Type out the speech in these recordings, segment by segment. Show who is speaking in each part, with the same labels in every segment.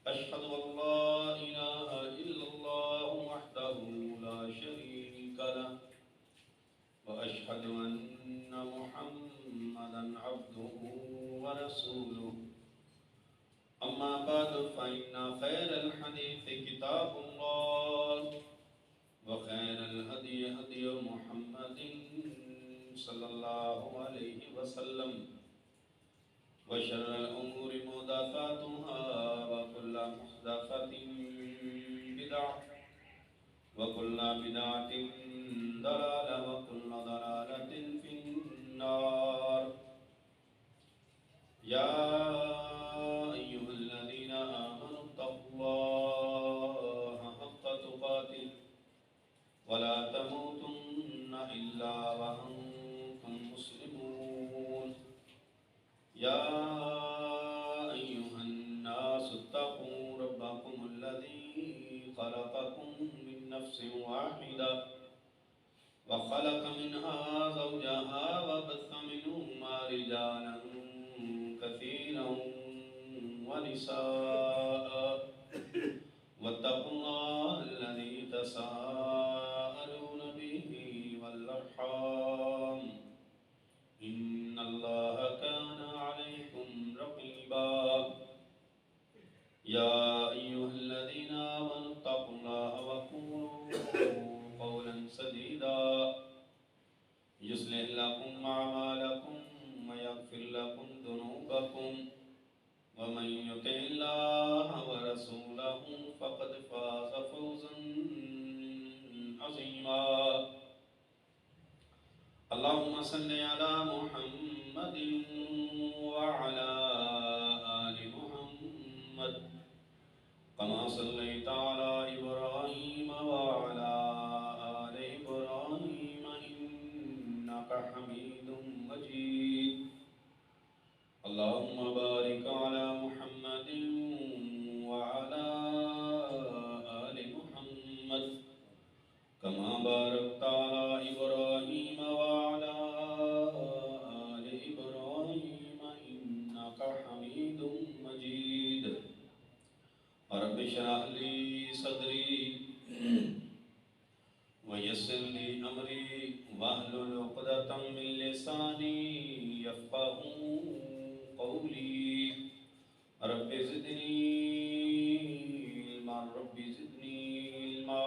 Speaker 1: أشهد أن لا إله إلا الله وحده لا شريك له وأشهد أن محمدا عبده ورسوله أما بعد فإن خير الحديث كتاب الله وخير الهدي هدي محمد صلى الله عليه وسلم وشر الأمور محدثاتها وكل محدثة بدعة وكل بدعة ضلالة وكل ضلالة في النار يا أيها الذين آمنوا اتقوا الله حق تقاته ولا تموتن إلا وأنتم مسلمون يا أيها الناس اتقوا ربكم الذي خلقكم من نفس واحدة وخلق منها زوجها وبث منهما رجالا كثيرا ونساء واتقوا الله الذي تساءلون به والأرحام إن الله كان عليكم رقيبا يا أيها الذين آمنوا اتقوا الله وقولوا قولا سديدا يصلح لكم أعمالكم ويغفر لكم ذنوبكم ومن يطع الله ورسوله فقد فاز فوزا عظيما اللهم صل على محمد وعلى آل محمد كما صليت على إبراهيم وعلى آل إبراهيم إنك حميد مجيد اللهم بارك على محمد وعلى آل محمد كما باركت على إبراهيم وعلى آل إبراهيم إنك حميد مجيد رب اشرح لي صدري ويسر لي أمري واحلل عقدة من لساني يفقهوا قولي رب زدني علما رب زدني علما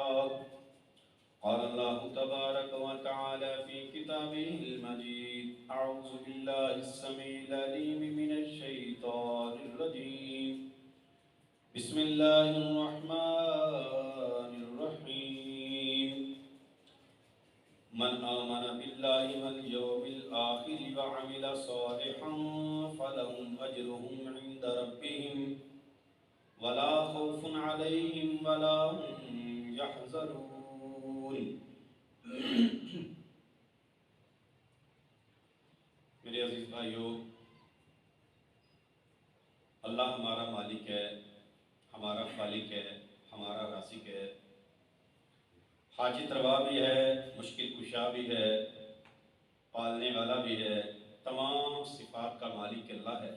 Speaker 1: قال الله تبارك وتعالى في كتابه المجيد أعوذ بالله السميع العليم من الشيطان الرجيم بسم الله الرحمن الرحيم من آمن بالله واليوم الآخر وعمل صالحا فلهم أجرهم عند ربهم ولا خوف عليهم ولا هم يحزنون میرے عزیز بھائیو، اللہ ہمارا مالک ہے، ہمارا خالق ہے، ہمارا رازق ہے، حاجت روا بھی ہے، مشکل کشا بھی ہے، پالنے والا بھی ہے، تمام صفات کا مالک اللہ ہے۔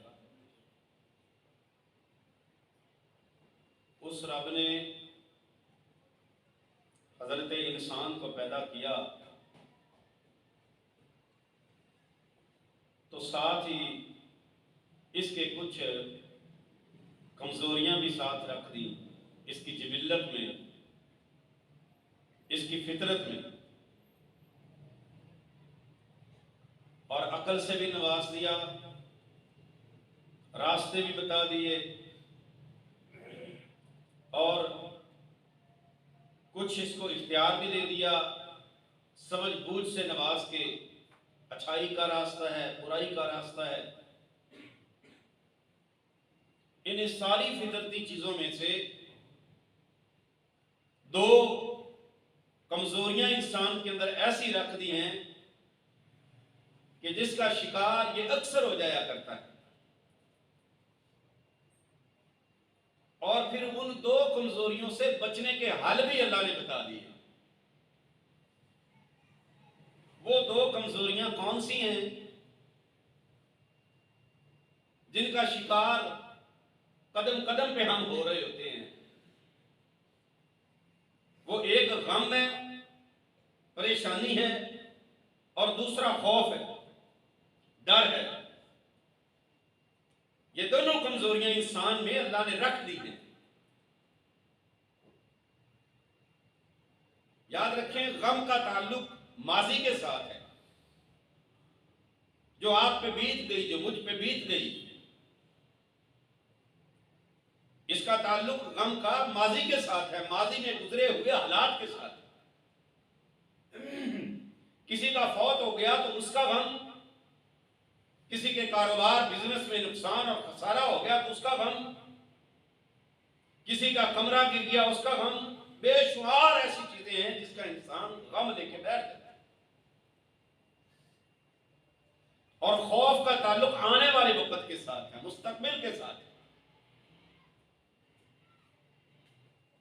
Speaker 1: اس رب نے حضرت انسان کو پیدا کیا تو ساتھ ہی اس کے کچھ کمزوریاں بھی ساتھ رکھ دی، اس کی جبلت میں، اس کی فطرت میں، اور عقل سے بھی نواز دیا، راستے بھی بتا دیے، اور کچھ اس کو اختیار بھی دے دیا، سمجھ بوجھ سے نواز کے اچھائی کا راستہ ہے، برائی کا راستہ ہے۔ ان ساری فطرتی چیزوں میں سے دو کمزوریاں انسان کے اندر ایسی رکھ دی ہیں کہ جس کا شکار یہ اکثر ہو جایا کرتا ہے، اور پھر ان دو کمزوریوں سے بچنے کے حل بھی اللہ نے بتا دیے۔ وہ دو کمزوریاں کون سی ہیں؟ جن کا شکار قدم قدم پہ ہم ہو رہے ہوتے ہیں. وہ ایک غم ہے، پریشانی ہے، اور دوسرا خوف ہے، ڈر ہے. یہ دونوں کمزوریاں انسان میں اللہ نے رکھ دی ہیں. یاد رکھیں، غم کا تعلق ماضی کے ساتھ ہے. جو آپ پہ بیت گئی، جو مجھ پہ بیت گئی، اس کا تعلق غم کا ماضی کے ساتھ ہے، ماضی میں گزرے ہوئے حالات کے ساتھ. کسی کا فوت ہو گیا تو اس کا غم، کسی کے کاروبار بزنس میں نقصان اور خسارہ ہو گیا تو اس کا غم، کسی کا کمرہ گر گیا اس کا غم. بے شمار ایسی چیزیں ہیں جس کا انسان غم لے کے بیٹھ جاتا ہے. اور خوف کا تعلق آنے والے وقت کے ساتھ ہے، مستقبل کے ساتھ ہے.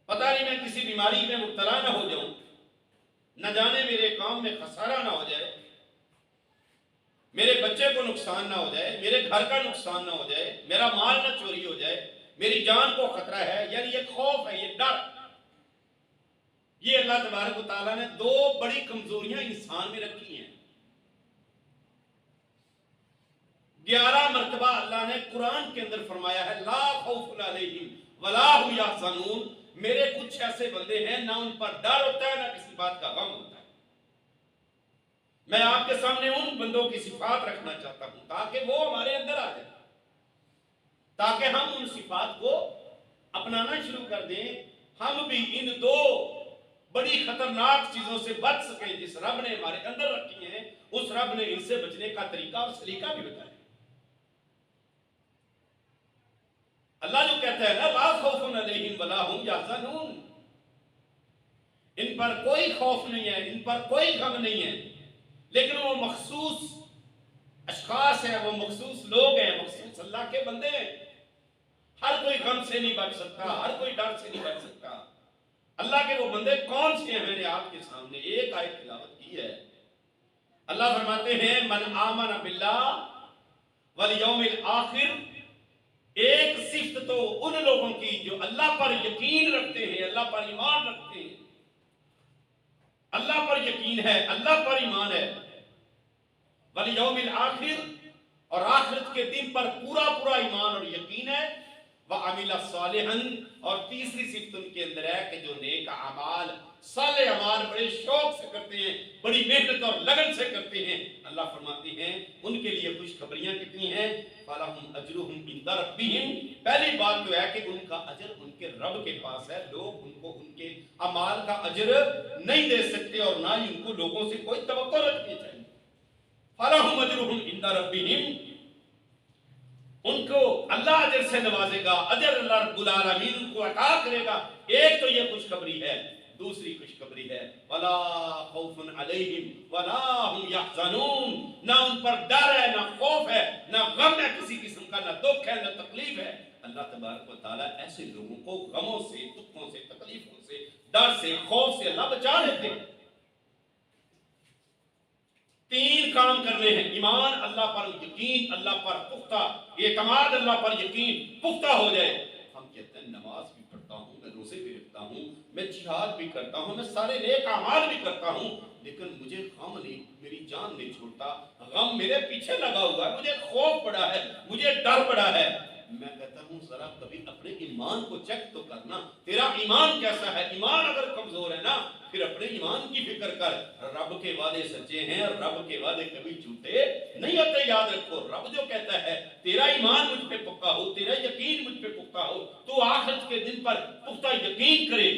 Speaker 1: پتہ نہیں میں کسی بیماری میں مبتلا نہ ہو جاؤں، نہ جانے میرے کام میں خسارہ نہ ہو جائے، میرے بچے کو نقصان نہ ہو جائے، میرے گھر کا نقصان نہ ہو جائے، میرا مال نہ چوری ہو جائے، میری جان کو خطرہ ہے. یعنی یہ خوف ہے، یہ ڈر. یہ اللہ تبارک و تعالیٰ نے دو بڑی کمزوریاں انسان میں رکھی ہیں. 11 مرتبہ اللہ نے قرآن کے اندر فرمایا ہے لا خوف علیہم ولا هم یحزنون. میرے کچھ ایسے بندے ہیں نہ ان پر ڈر ہوتا ہے نہ کسی بات کا غم ہوتا ہے. میں آپ کے سامنے ان بندوں کی صفات رکھنا چاہتا ہوں تاکہ وہ ہمارے اندر آ جائے، تاکہ ہم ان صفات کو اپنانا شروع کر دیں. ہم بھی ان دو بڑی خطرناک چیزوں سے بچ سکیں جس رب نے ہمارے اندر رکھی ہیں. اس رب نے ان سے بچنے کا طریقہ اور سلیقہ بھی بتایا. اللہ جو کہتا ہے نا لا خوف علیہم ولا هم یحزنون، ان پر کوئی خوف نہیں ہے، ان پر کوئی غم نہیں ہے. لیکن وہ مخصوص اشخاص ہیں، وہ مخصوص لوگ ہیں، مخصوص اللہ کے بندے ہیں. ہر کوئی غم سے نہیں بچ سکتا، ہر کوئی ڈر سے نہیں بچ سکتا. اللہ کے وہ بندے کون سے ہیں؟ میں نے آپ کے سامنے ایک آیت تلاوت کی ہے. اللہ فرماتے ہیں من آمن باللہ والیوم الآخر. ایک صفت تو ان لوگوں کی جو اللہ پر یقین رکھتے ہیں، اللہ پر ایمان رکھتے ہیں. اللہ پر یقین ہے، اللہ پر ایمان ہے. والیوم الآخر، اور آخرت کے دن پر پورا پورا ایمان اور یقین ہے. وَعَمِلَ صَالِحًا، اور تیسری صفت ان کے اندر ہے کہ جو نیک اعمال، صالح اعمال بڑے شوق سے کرتے ہیں، بڑی محنت اور لگن سے کرتے ہیں. اللہ فرماتے ہیں ان کے لیے خوشخبریاں کتنی ہیں. فَلَهُمْ أَجْرُهُمْ عِنْدَ رَبِّهِمْ. پہلی بات تو ہے کہ ان کا اجر ان کے رب کے پاس ہے. لوگ ان کو ان کے اعمال کا اجر نہیں دے سکتے اور نہ ہی ان کو لوگوں سے کوئی توقع رکھنی چاہیے. فَلَهُمْ أَجْرُهُمْ عِنْدَ رَبِّهِمْ. ان کو اللہ اجر سے نوازے گا، اجر اللہ رب العالمین ان کو عطا کرے گا. ایک تو یہ خوشخبری ہے. دوسری خوشخبری ہے ولا خوف علیہم ولا هم یحزنون. نہ ان پر ڈر ہے، نہ خوف ہے، نہ غم ہے کسی قسم کا، نہ دکھ ہے، نہ تکلیف ہے. اللہ تبارک و تعالیٰ ایسے لوگوں کو غموں سے، دکھوں سے، تکلیفوں سے، ڈر سے، خوف سے اللہ بچا لیتے ہیں. 3 کام کرنے ہیں. ایمان، اللہ پر یقین، اللہ پر پختہ اعتماد، اللہ پر یقین پختہ ہو جائے. ہم کہتے ہیں نماز بھی پڑھتا ہوں، میں روزے بھی رکھتا ہوں، میں جہاد بھی کرتا ہوں، میں سارے نیک اعمال بھی کرتا ہوں، لیکن مجھے غم نہیں، میری جان نہیں چھوڑتا. غم میرے پیچھے لگا ہوا ہے، مجھے خوف پڑا ہے، مجھے ڈر پڑا ہے. میں کہتا ہوں ذرا کبھی اپنے ایمان کو چیک تو کرنا. تیرا ایمان کیسا ہے؟ ایمان اگر کمزور ہے نا، پھر اپنے ایمان کی فکر کر. رب کے وعدے سچے ہیں اور رب کے وعدے کبھی جھوٹے نہیں ہوتے. یاد رکھو، رب جو کہتا ہے تیرا ایمان مجھ پہ پکا ہو، تیرا یقین مجھ پہ پکا ہو، تو آخرت کے دن پر پختہ یقین کرے،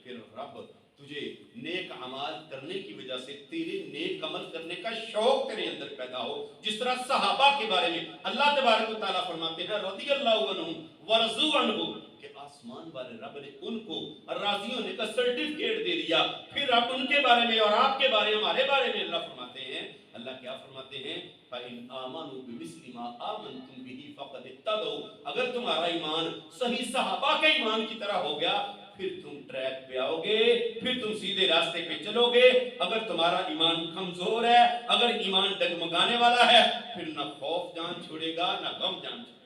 Speaker 1: پھر رب تجھے نیک عمل کرنے کی وجہ سے تیرے نیک عمل کرنے کا شوق تیرے اندر پیدا ہو. جس طرح صحابہ کے بارے میں اللہ تبارک و تعالیٰ فرماتے ہیں رضی اللہ عنہم ورضوا عنہ، کہ آسمان والے رب نے ان کو راضی ہونے کا سرٹیفکیٹ دے دیا. پھر آپ ان کے بارے میں اور آپ کے بارے میں، ہمارے بارے میں اللہ فرماتے ہیں، اللہ کیا فرماتے ہیں فَإِنْ آمَنُوا بِمِثْلِ مَا آمَنْتُمْ بِهِ فَقَدِ اهْتَدَوْا. اگر تمہارا ایمان صحیح صحابہ کے ایمان کی طرح ہو گیا، پھر تم ٹریک پہ آؤ گے، پھر تم سیدھے راستے پہ چلو گے. اگر تمہارا ایمان کمزور ہے، اگر ایمان ڈگمگانے والا ہے، پھر نہ خوف جان چھوڑے گا، نہ غم جان چھوڑے گا.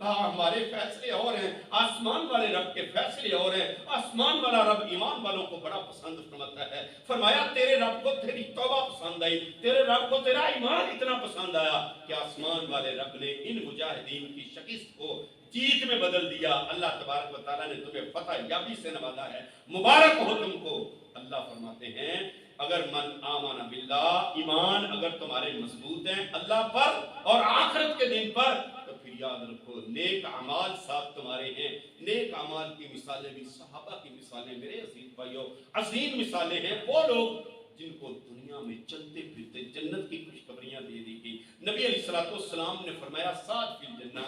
Speaker 1: کہا ہمارے فیصلے اور ہیں، آسمان والے رب کے فیصلے اور ہیں۔ آسمان والا رب ایمان والوں کو بڑا پسند فرماتا ہے۔ فرمایا تیرے رب کو تیری توبہ پسند آئی، تیرے رب کو تیرا ایمان اتنا پسند آیا کہ آسمان والے رب نے ان مجاہدین کی شکست کو جیت میں بدل دیا۔ اللہ تبارک و تعالیٰ نے تمہیں فتح یابی سے نوازا ہے، مبارک ہو تم کو۔ اللہ فرماتے ہیں اگر من آمن باللہ، ایمان اگر تمہارے مضبوط ہیں اللہ پر اور آخرت کے دن پر، تو پھر یاد رکھو نیک اعمال ساتھ تمہارے ہیں۔ نیک اعمال کی مثالیں بھی صحابہ کی مثالیں میرے عزیز بھائیوں عظیم مثالیں ہیں۔ وہ لوگ جن کو دنیا میں چلتے پھرتے جنت کی خوشخبریاں دے دی گئی۔ نبی علیہ السلام نے فرمایا سعد فی الجنہ،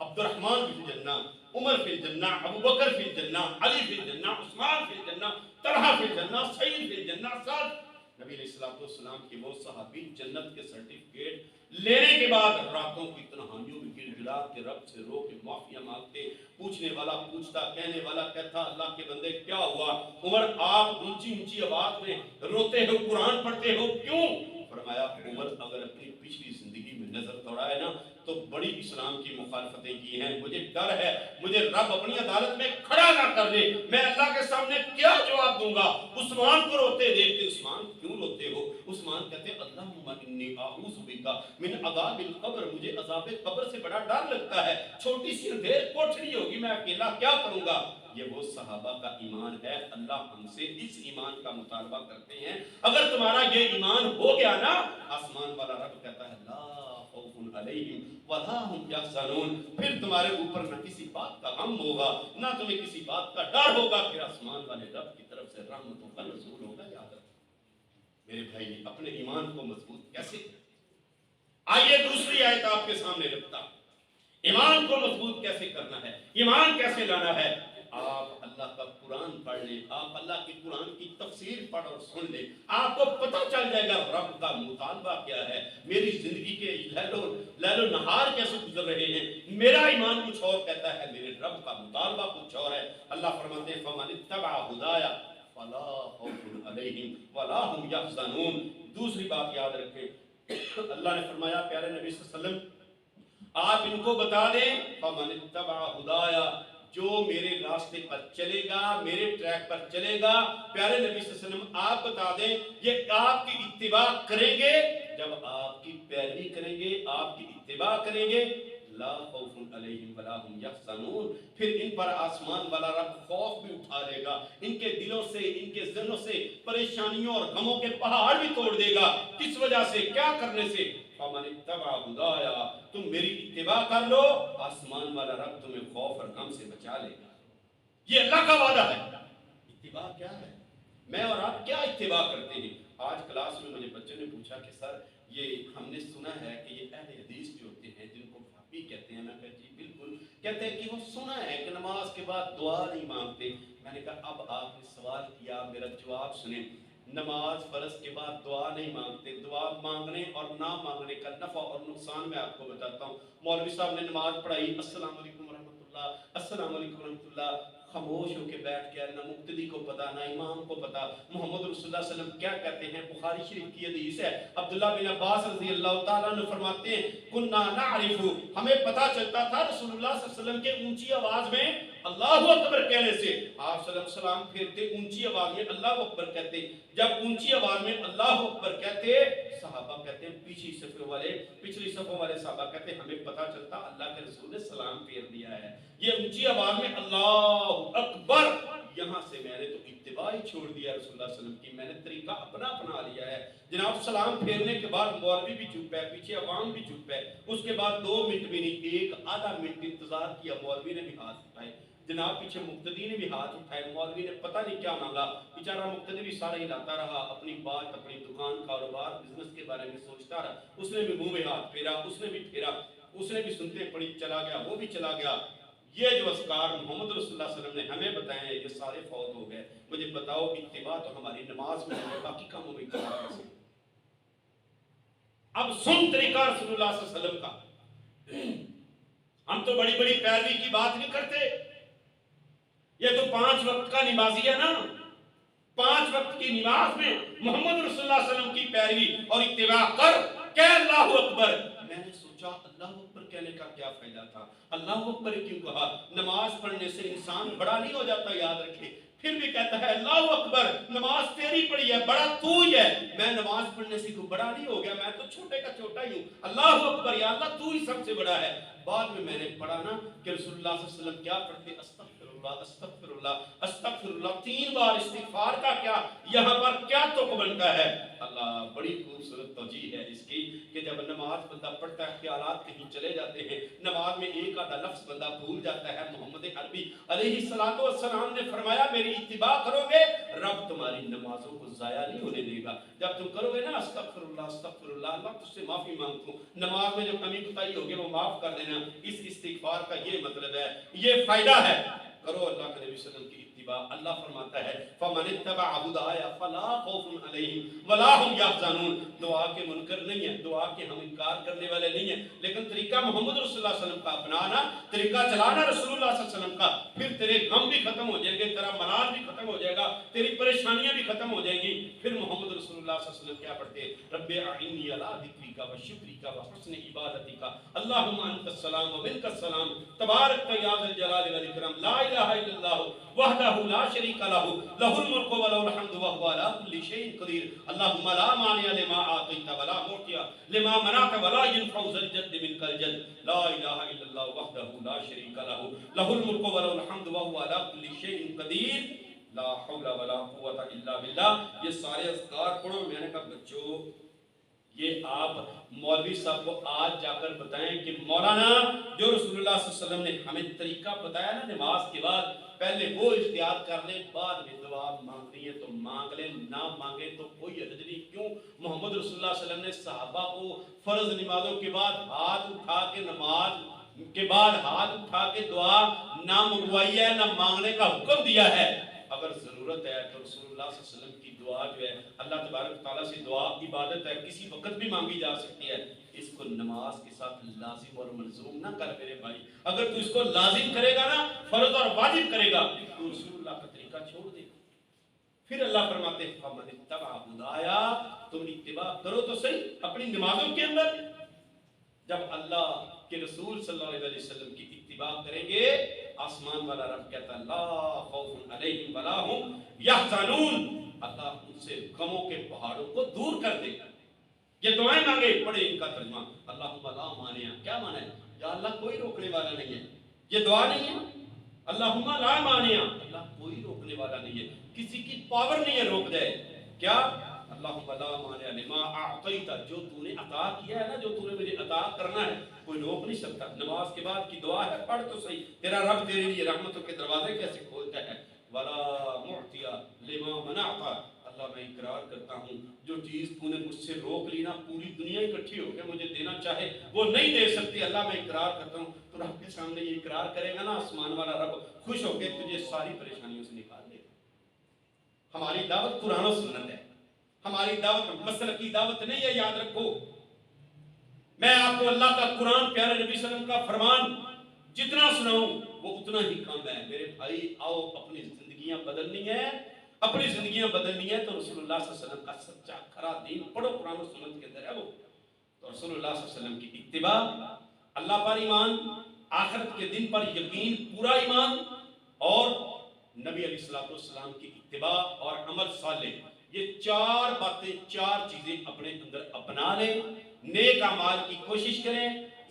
Speaker 1: عبد الرحمن فی الجنہ، عمر فی الجنہ، ابو بکر فی الجنہ، علی فی الجنہ، عثمان فی الجنہ، طلحہ فی الجنہ، سعید فی الجنہ، سعد۔ نبی علیہ السلام کی وہ صحابی جنت کے سرٹیفکیٹ لینے کے بعد راتوں کی تنہائیوں میں گر گڑا کے رب سے رو کے معافیاں مانگتے، پوچھنے والا پوچھتا، کہنے والا کہتا اللہ کے بندے کیا ہوا؟ عمر آپ اونچی اونچی آواز میں روتے ہو، قرآن پڑھتے ہو کیوں؟ فرمایا عمر اگر اپنی پچھلی زندگی میں نظر دوڑائے نا تو بڑی اسلام کی مخالفتیں کی ہیں، مجھے ڈر ہے مجھے رب اپنی عدالت میں کھڑا نہ کر دے، میں اللہ کے سامنے کیا جواب دوں گا؟ عثمان کو روتے دیکھتے، عثمان کیوں روتے ہو؟ عثمان کہتے اللہم انی اعوذ بک من عذاب القبر، مجھے عذاب قبر سے بڑا ڈر لگتا ہے، چھوٹی سی اندھیر کوٹھری ہوگی، میں اکیلا کیا کروں گا؟ یہ وہ صحابہ کا ایمان ہے۔ اللہ ہم سے اس ایمان کا مطالبہ کرتے ہیں۔ اگر تمہارا یہ ایمان ہو گیا نا، آسمان والا رب کہتا ہے لا خوف علیہم ولا هم یحزنون، پھر تمہارے اوپر نہ کسی بات کا غم ہوگا، نہ تمہیں کسی بات کا ڈر ہوگا، پھر آسمان والے رب کی طرف سے رحمتوں کا نزول ہوگا۔ یاد رکھو میرے بھائی اپنے ایمان کو مضبوط کیسے کریں؟ آئیے دوسری آیت آپ کے سامنے رکھتا ہوں۔ ایمان کو مضبوط کیسے کرنا ہے، ایمان کیسے لانا ہے؟ آپ اللہ کا قرآن پڑھ لیں، آپ اللہ کی قرآن کی تفسیر پڑھ اور سن لیں، آپ کو پتہ چل جائے گا رب کا مطالبہ کیا ہے، میری زندگی کے لیل و نہار کیسے گزر رہے ہیں۔ میرا ایمان کچھ اور کہتا ہے، میرے رب کا مطالبہ کچھ اور ہے۔ اللہ فرماتے ہیں فَمَنِ اتَّبَعَ هُدَايَ فَلَا خَوْفٌ عَلَيْهِمْ وَلَا هُمْ يَحْزَنُونَ۔ دوسری بات یاد رکھیں، اللہ نے فرمایا پیارے نبی صلی اللہ علیہ وسلم آپ ان کو بتا دیں فَمَنِ اتَّبَعَ هُدَايَ، جو میرے راستے پر چلے گا، میرے ٹریک پر چلے گا، پیارے نبی صلی اللہ علیہ وسلم آپ بتا دیں یہ آپ کی اتباع کریں گے، جب آپ کی پیروی کریں گے، آپ کی اتباع کریں گے، لا خوف علیہم ولا هم یحزنون، پھر ان پر آسمان والا رب خوف بھی اٹھا لے گا، ان کے دلوں سے ان کے ذہنوں سے پریشانیوں اور غموں کے پہاڑ بھی توڑ دے گا۔ کس وجہ سے؟ کیا کرنے سے؟ فَمَنِ اتَّبَعَ هُدَايَ، تم میری اتباع کر لو، آسمان والا رب تمہیں خوف اور غم سے بچا لے گا۔ یہ اللہ کا وعدہ ہے۔ اتباع کیا ہے؟ میں اور آپ کیا اتباع کرتے ہیں؟ آج کلاس میں مجھے بچوں نے پوچھا کہ سر یہ ہم نے سنا ہے کہ یہ اہل حدیث جو ہوتے ہیں جن کو بھابی کہتے ہیں، میں کہا جی بالکل، کہتے ہیں کہ وہ سنا ہے کہ نماز کے بعد دعا نہیں مانگتے۔ میں نے کہا اب آپ نے سوال کیا، میرا جواب سنیں، نماز فرض کے بعد دعا نہیں مانگتے، دعا مانگنے اور نہ مانگنے کا نفع اور نقصان میں آپ کو بتاتا ہوں۔ مولوی صاحب نے نماز پڑھائی، السلام علیکم ورحمۃ اللہ، السلام علیکم ورحمۃ اللہ، خاموش ہو کے بیٹھ گیا، نہ مقتدی کو پتا نہ امام کو پتا محمد رسول اللہ صلی اللہ علیہ وسلم کیا کہتے ہیں۔ بخاری شریف کی حدیث ہے، عبداللہ بن عباس رضی اللہ تعالیٰ عنہ فرماتے ہیں کنا نعرف، ہمیں پتا چلتا تھا رسول اللہ صلی اللہ علیہ وسلم کے اونچی آواز میں اللہ اکبر کہنے سے، آپ صلی اللہ علیہ وسلم پھرتے اونچی آواز میں اللہ اکبر کہتے، جب اونچی آواز میں اللہ اکبر کہتے صحابہ کہتے ہیں پچھلی صفوں والے صحابہ کہتے ہیں ہمیں پتا چلتا اللہ کے رسول نے سلام پھیر دیا ہے۔ یہ اونچی آواز میں اللہ اکبر، یہاں سے میں نے تو اتباع ہی چھوڑ دیا رسول اللہ صلی اللہ علیہ وسلم کی، میں نے طریقہ اپنا اپنا لیا ہے۔ جناب سلام پھیرنے کے بعد مولوی بھی چپ ہے، پیچھے عوام بھی چپ ہے، اس کے بعد 2 منٹ بھی نہیں، 1 آدھا منٹ انتظار کیا، مولوی نے بھی ہاتھ اٹھائے، جناب پیچھے مقتدی نے بھی ہاتھ اٹھائے، مولوی نے پتہ نہیں کیا مانگا، بیچارہ مقتدی بھی سارا ہلاتا رہا، اپنی بات اپنی دکان کاروبار بزنس کے بارے میں سوچتا رہا، اس نے بھی منہ میں ہاتھ پھیرا، اس نے بھی پھیرا، اس نے بھی سنتے پڑھی چلا گیا، وہ بھی چلا گیا۔ یہ جو اذکار محمد رسول اللہ صلی اللہ علیہ وسلم نے ہمیں بتائے ہیں یہ سارے فوت ہو گئے۔ مجھے بتاؤ اتباع تو ہماری نماز میں ہے، باقی کاموں میں اتباع کیسے؟ اب سن طریقہ رسول اللہ صلی اللہ علیہ وسلم کا، ہم تو بڑی بڑی پیروی کی بات نہیں کرتے، یہ تو 5 وقت کا نمازی ہے نا، 5 وقت کی نماز میں محمد رسول اللہ صلی اللہ علیہ وسلم کی پیروی اور اتباع کر، کہ اللہ اکبر۔ میں نے سوچا اللہ اکبر کہنے کا کیا فائدہ تھا؟ اللہ اکبر کیوں کہا؟ نماز پڑھنے سے انسان بڑا نہیں ہو جاتا، یاد رکھے، پھر بھی کہتا ہے اللہ اکبر، نماز تیری پڑھی ہے، بڑا تو ہی ہے، میں نماز پڑھنے سے کوئی بڑا نہیں ہو گیا، میں تو چھوٹے کا چھوٹا ہی ہوں، اللہ اکبر، یا اللہ تو ہی سب سے بڑا ہے۔ بعد میں نے پڑھا نا کہ رسول اللہ صلی اللہ علیہ وسلم کیا پڑھتے؟ استغفر اللہ استغفر اللہ استغفر اللہ، 3 بار استغفار کا کیا یہاں پر کیا تک بنتا ہے؟ اللہ، بڑی خوبصورت توجیہ ہے اس کی کہ جب نماز بندہ پڑھتا ہے خیالات کہیں چلے جاتے ہیں، نماز میں ایک آدھا لفظ بندہ بھول جاتا ہے۔ محمد عربی علیہ الصلوۃ والسلام نے فرمایا میری اتباع کرو گے رب تمہاری نمازوں کو ضائع نہیں ہونے دے گا۔ جب تم کرو گے نا استغفر اللہ، اللہ تجھ سے معافی مانگتا ہوں، نماز میں جو کمی کوتاہی ہوگی وہ معاف کر دینا۔ اس استغفار کا یہ مطلب ہے، یہ فائدہ ہے، کرو اللہ کے نبی صلی اللہ علیہ وسلم کی اتباع۔ اللہ فرماتا ہے فَمَنِ اتَّبَعَ هُدَايَ فَلَا خَوْفٌ عَلَيْهِمْ وَلَا هُمْ يَحْزَنُونَ۔ دعا کے منکر نہیں ہے، دعا کے ہم انکار کرنے والے نہیں ہیں، لیکن طریقہ محمد رسول اللہ صلی اللہ علیہ وسلم کا اپنانا، طریقہ چلانا رسول اللہ صلی اللہ علیہ وسلم کا، پھر تیرے غم بھی ختم ہو جائیں گے، تیرا ملال بھی ختم ہو جائے گا، تیری پریشانیاں بھی ختم ہو جائیں گی۔ پھر محمد رسول اللہ صلی اللہ علیہ وسلم کیا پڑھتے؟ رب اعنی علی ذکرک و شکرک و حسن عبادتک، اللہم انت السلام و منک السلام، تبارک یا ذا الجلال والاکرام، لا الہ الا اللہ وحدہ لا شریک لہ، لہ الملک و لہ الحمد وہو علی کل شیء قدیر، اللہم لا مانع لما اعطیت ولا معطی لما منعت ولا ينفع ذا الجد منک الجد، لا الہ الا اللہ وحدہ لا شریک لہ، لہ الملک و لہ الحمد وہو علی کل شیء قدیر، لا حول ولا قوت الا باللہ۔ یہ سارے اذکار پڑھو۔ میں نے کہا بچوں یہ آپ مولوی صاحب کو آج جا کر بتائیں کہ مولانا جو رسول اللہ صلی اللہ علیہ وسلم نے ہمیں طریقہ بتایا نا نماز کے بعد، پہلے وہ اختیار کر لیں، بعد میں دعا مانگنی ہے تو مانگ لیں، نہ مانگے تو کوئی حرج نہیں۔ کیوں؟ محمد رسول اللہ صلی اللہ علیہ وسلم نے صحابہ کو فرض نمازوں کے بعد ہاتھ اٹھا کے نماز کے بعد ہاتھ اٹھا کے دعا نہ منگوائی ہے، نہ مانگنے کا حکم دیا ہے۔ اگر ضرورت ہے تو رسول اللہ صلی اللہ علیہ وسلم کی دعا جو ہے اللہ تبارک تعالیٰ سے دعا عبادت ہے، کسی وقت بھی مانگی جا سکتی ہے، اس کو نماز کے ساتھ لازم اور ملزوم نہ کر میرے بھائی۔ اگر تو اس کو لازم کرے گا نا، فرض اور واجب کرے گا، تو رسول اللہ کا طریقہ چھوڑ دے گا۔ پھر اللہ فرماتے ہیں فَمَنِ اتَّبَعَ هُدَايَ، تم اتباع کرو تو صحیح اپنی نمازوں کے اندر۔ جب اللہ کے رسول صلی اللہ علیہ وسلم کی اتباع کریں گے، آسمان والا رب کہتا ہے لا خوف علیہم ولا ہم یحزنون، اللہ ان سے غموں کے پہاڑوں کو دور کر دے گا۔ یہ دعائیں مانگے، پڑھے ان کا ترجمہ اللہم لا مانع، کیا مانا ہے؟ یا اللہ کوئی روکنے والا نہیں ہے، یہ دعا نہیں ہے اللہم لا مانع، اللہ کوئی روکنے والا نہیں ہے، کسی کی پاور نہیں ہے روک دے۔ کیا؟ اللہم لا مانع لما اعطیت، جو تو نے عطا کیا ہے نا، جو تو نے مجھے عطا کرنا ہے کوئی روک نہیں سکتا۔ نماز کے بعد کی دعا ہے، پڑھ تو صحیح، تیرا رب تیرے لیے رحمتوں کے دروازے کیسے کھولتا ہے۔ ولا معطی لما منعت، اللہ میں اقرار کرتا ہوں جو چیز تو نے مجھ سے روک لی نا، پوری دنیا اکٹھی ہو کے مجھے دینا چاہے وہ نہیں دے سکتی، اللہ میں اقرار کرتا ہوں۔ تو رب کے سامنے یہ اقرار کرے گا نا، آسمان والا رب خوش ہو کے تجھے ساری پریشانیوں سے نکال دے گا۔ ہماری دعوت قرآن و سنت ہے، ہماری دعوت مسلک کی دعوت نہیں ہے، یاد رکھو۔ میں آپ کو اللہ کا قرآن، پیارے نبی صلی اللہ علیہ وسلم کا فرمان جتنا سناؤں وہ اتنا ہی کم ہے۔ میرے بھائی آؤ، اپنی زندگیاں بدلنی ہے، اپنی زندگیاں بدلنی ہے تو رسول اللہ صلی اللہ علیہ وسلم کا سچا کھرا دین پڑھو، قرآن و سنت کے اندر ہے وہ۔ تو رسول اللہ صلی اللہ علیہ وسلم کی اتباع، اللہ پر ایمان، آخرت کے دن پر یقین، پورا ایمان، اور نبی علیہ الصلوۃ والسلام کی اتباع اور عمل صالح، یہ 4 باتیں، 4 چیزیں اپنے اندر اپنا لیں، نیک اعمال کی کوشش کریں،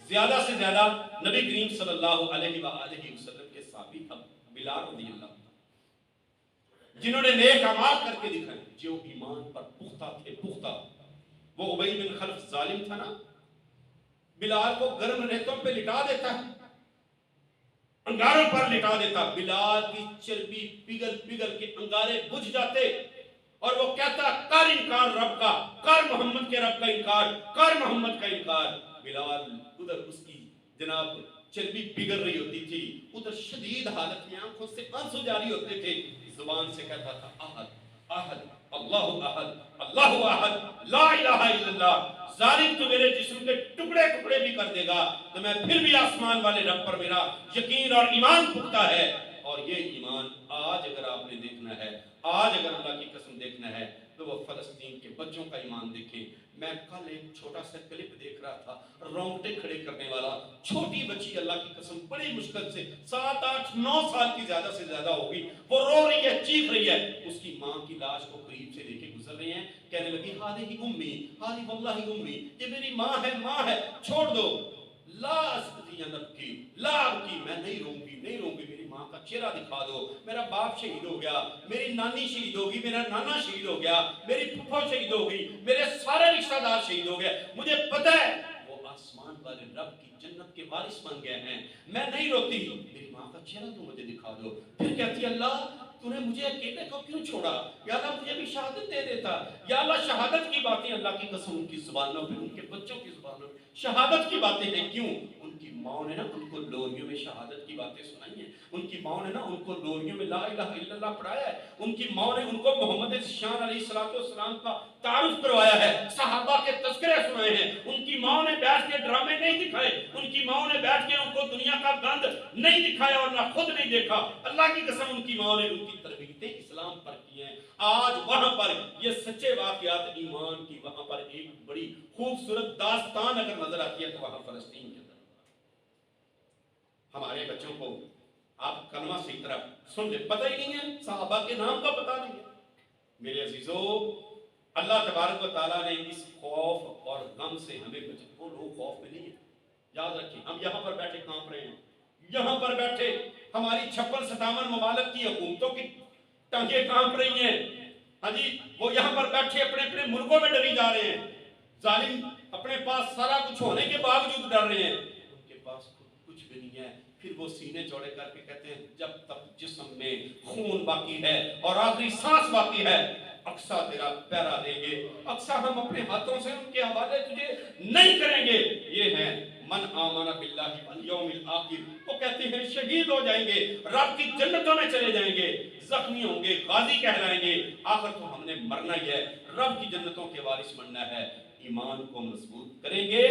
Speaker 1: زیادہ سے زیادہ نبی کریم صلی اللہ علیہ وآلہ وسلم کے صحابی بلال رضی اللہ عنہ جنہوں نے نیک اعمال کر کے دکھائے، جو ایمان پر پختہ تھے، پختہ۔ وہ ابی بن خلف ظالم تھا نا، بلال کو گرم ریتوں پہ لٹا دیتا ہے، انگاروں پر لٹا دیتا، بلال کی چربی پگھل پگھل کے انگارے بجھ جاتے، اور وہ کہتا کر انکار رب کا، کر محمد کے رب کا انکار، کر محمد کا انکار۔ بلال ادھر اس کی جناب چربی پگھل رہی ہوتی تھی، ادھر شدید حالت میں آنکھوں سے آنسو جاری ہوتے تھے، زبان سے کہتا تھا احد احد اللہ احد اللہ احد لا الہ الا اللہ۔ ظالم تو میرے جسم کے ٹکڑے ٹکڑے بھی کر دے گا تو میں پھر بھی آسمان والے رب پر میرا یقین اور ایمان پختہ ہے۔ اور یہ ایمان آج اگر آپ نے دیکھنا ہے، آج اگر اللہ کی قسم دیکھنا ہے تو وہ فلسطین کے بچوں
Speaker 2: بچوں کا ایمان دیکھیں. میں کل ایک چھوٹا سا کلپ دیکھ رہا تھا, رونگٹے کھڑے کرنے والا. چھوٹی بچی, اللہ کی قسم بڑی مشکل سے 7 8 9 سال کی زیادہ سے زیادہ ہوگی, وہ رو رہی ہے, چیخ رہی ہے. اس کی ماں کی لاش کو قریب سے دیکھے گزر رہی ہیں, کہنے لگی ہادی امی, ہادی واللہ امی, یہ میری ماں ہے, ماں ہے, چھوڑ دو. لا استطیع ان ابکی, لا ابکی, میں نہیں روں گی, نہیں روں گی, میری ماں کا چہرہ دکھا دو. میرا باپ شہید ہو گیا, میری نانی شہید ہوگی, میرا نانا شہید ہو گیا, میری پھپھو شہید ہو گئی, میرے سارے رشتہ دار شہید ہو گئے. مجھے پتہ ہے وہ آسمان والے رب کی جنت کے وارث بن گئے ہیں, میں نہیں روتی, میری ماں کا چہرہ تو مجھے دکھا دو. پھر کہتی اللہ تو نے مجھے اکیلے کو کیوں چھوڑا, یا اللہ مجھے بھی شہادت دے دیتا. یا اللہ شہادت کی باتیں, اللہ کی قسم ان کی زبانوں پہ, ان کے بچوں کی زبانوں پہ شہادت کی باتیں ہیں. کیوں؟ ان کی ماں نے نا ان کو لوریوں میں شہادت کی باتیں سنائی ہیں. ان کی ماں نے نا ان کو لوریوں میں لا الہ الا اللہ پڑھایا ہے. ان کی ماں نے ان کو محمد شان علیہ السلام کا تعارف کروایا ہے, صحابہ کے تذکرے سنائے ہیں. ان کی ماں نے بیٹھ کے ڈرامے نہیں دکھائے, ان کی ماں نے بیٹھ کے ان کو دنیا کا گند نہیں دکھایا اور نہ خود نہیں دیکھا. اللہ کی قسم ان کی ماں نے ان کی تربیتیں اسلام پر کی ہیں. آج وہاں پر یہ سچے واقعات ایمان کی, وہاں پر ایک بڑی خوبصورت داستان اگر نظر آتی ہے تو وہاں فلسطین کے اندر ہمارے بچوں کو آپ کلمہ صحیح طرح سن لیں, پتہ ہی نہیں ہے, صحابہ کے نام کا پتہ نہیں ہے. میرے عزیزو, اللہ تبارک و تعالیٰ نے اس خوف اور غم سے ہمیں بچا. وہ لوگ خوف میں نہیں ہیں, یاد رکھیں. ہم یہاں پر بیٹھے کانپ رہے ہیں, یہاں پر بیٹھے ہماری 56-57 ممالک کی حکومتوں کی ٹانگیں کانپ رہی ہیں. ہاں جی, وہ یہاں پر بیٹھے اپنے اپنے ملکوں میں ڈری جا رہے ہیں. ظالم اپنے پاس سارا کچھ ہونے کے باوجود ڈر رہے ہیں, ان کے پاس کچھ بھی نہیں ہے. پھر وہ سینے چوڑے کر کے کہتے ہیں جب تک جسم میں خون باقی ہے اور آخری سانس باقی ہے, اقصیٰ تیرا پیرا دیں گے, اقصیٰ ہم اپنے ہاتھوں سے ان کے حوالے تجھے نہیں کریں گے. یہ ہیں من آمن باللہ والیوم الآخر. وہ کہتے ہیں شہید ہو جائیں گے, رب کی جنتوں میں چلے جائیں گے, زخمی ہوں گے, غازی کہلائیں گے, آخر تو ہم نے مرنا ہی ہے, رب کی جنتوں کے وارث بننا ہے. ایمان کو مضبوط کریں گے,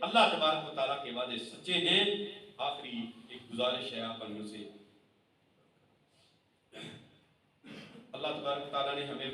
Speaker 2: اللہ تبارک و تعالیٰ کے وعدے سچے ہیں. آخری ایک گزارش ہے آپ بندوں سے, اللہ تبارک و تعالیٰ نے ہمیں